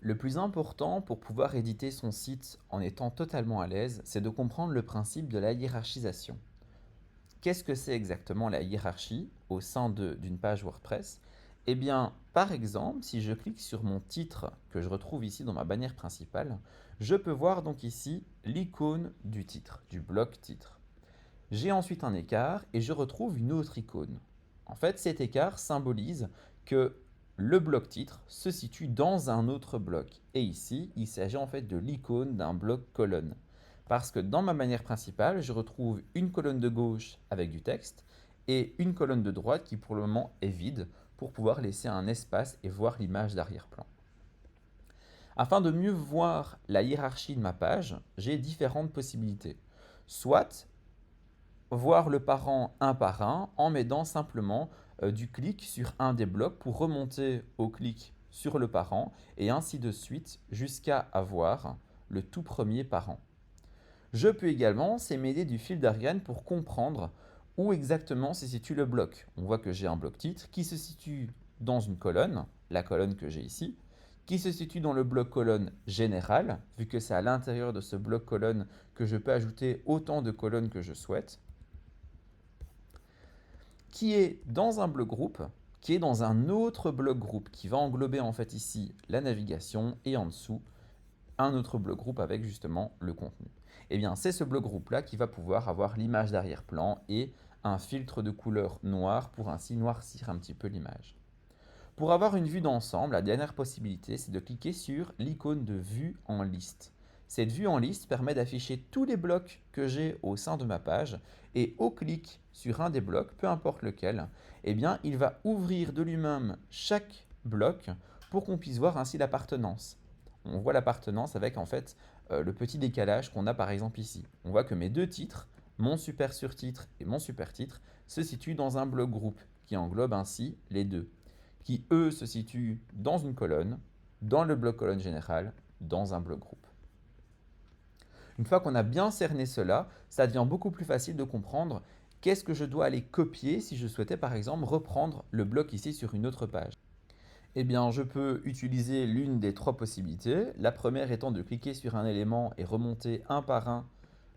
Le plus important pour pouvoir éditer son site en étant totalement à l'aise, c'est de comprendre le principe de la hiérarchisation. Qu'est-ce que c'est exactement la hiérarchie au sein d'une page WordPress? Eh bien, par exemple, si je clique sur mon titre que je retrouve ici dans ma bannière principale, je peux voir donc ici l'icône du titre, du bloc titre. J'ai ensuite un écart et je retrouve une autre icône. En fait, cet écart symbolise que le bloc titre se situe dans un autre bloc. Et ici, il s'agit en fait de l'icône d'un bloc colonne. Parce que dans ma manière principale, je retrouve une colonne de gauche avec du texte et une colonne de droite qui pour le moment est vide pour pouvoir laisser un espace et voir l'image d'arrière-plan. Afin de mieux voir la hiérarchie de ma page, j'ai différentes possibilités. Soit voir le parent un par un en m'aidant simplement du clic sur un des blocs pour remonter au clic sur le parent et ainsi de suite jusqu'à avoir le tout premier parent. Je peux également s'aider du fil d'Ariane pour comprendre où exactement se situe le bloc. On voit que j'ai un bloc titre qui se situe dans une colonne, la colonne que j'ai ici, qui se situe dans le bloc colonne général, vu que c'est à l'intérieur de ce bloc colonne que je peux ajouter autant de colonnes que je souhaite, qui est dans un bloc groupe, qui est dans un autre bloc groupe, qui va englober en fait ici la navigation et en dessous un autre bloc groupe avec justement le contenu. Et bien c'est ce bloc groupe là qui va pouvoir avoir l'image d'arrière-plan et un filtre de couleur noire pour ainsi noircir un petit peu l'image. Pour avoir une vue d'ensemble, la dernière possibilité, c'est de cliquer sur l'icône de vue en liste. Cette vue en liste permet d'afficher tous les blocs que j'ai au sein de ma page et au clic sur un des blocs, peu importe lequel, eh bien, il va ouvrir de lui-même chaque bloc pour qu'on puisse voir ainsi l'appartenance. On voit l'appartenance avec en fait le petit décalage qu'on a par exemple ici. On voit que mes deux titres, mon super surtitre et mon super titre, se situent dans un bloc groupe qui englobe ainsi les deux qui eux se situent dans une colonne, dans le bloc colonne général, dans un bloc groupe. Une fois qu'on a bien cerné cela, ça devient beaucoup plus facile de comprendre qu'est-ce que je dois aller copier si je souhaitais par exemple reprendre le bloc ici sur une autre page. Eh bien, je peux utiliser l'une des trois possibilités. La première étant de cliquer sur un élément et remonter un par un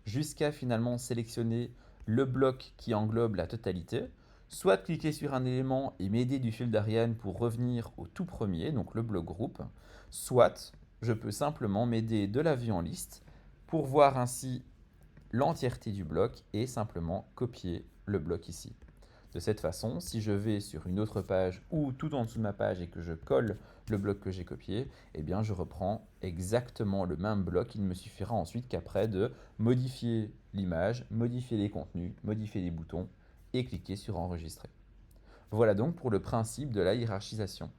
jusqu'à finalement sélectionner le bloc qui englobe la totalité. Soit cliquer sur un élément et m'aider du fil d'Ariane pour revenir au tout premier, donc le bloc groupe. Soit je peux simplement m'aider de la vue en liste pour voir ainsi l'entièreté du bloc et simplement copier le bloc ici. De cette façon, si je vais sur une autre page ou tout en dessous de ma page et que je colle le bloc que j'ai copié, eh bien je reprends exactement le même bloc. Il me suffira ensuite qu'après de modifier l'image, modifier les contenus, modifier les boutons et cliquer sur enregistrer. Voilà donc pour le principe de la hiérarchisation.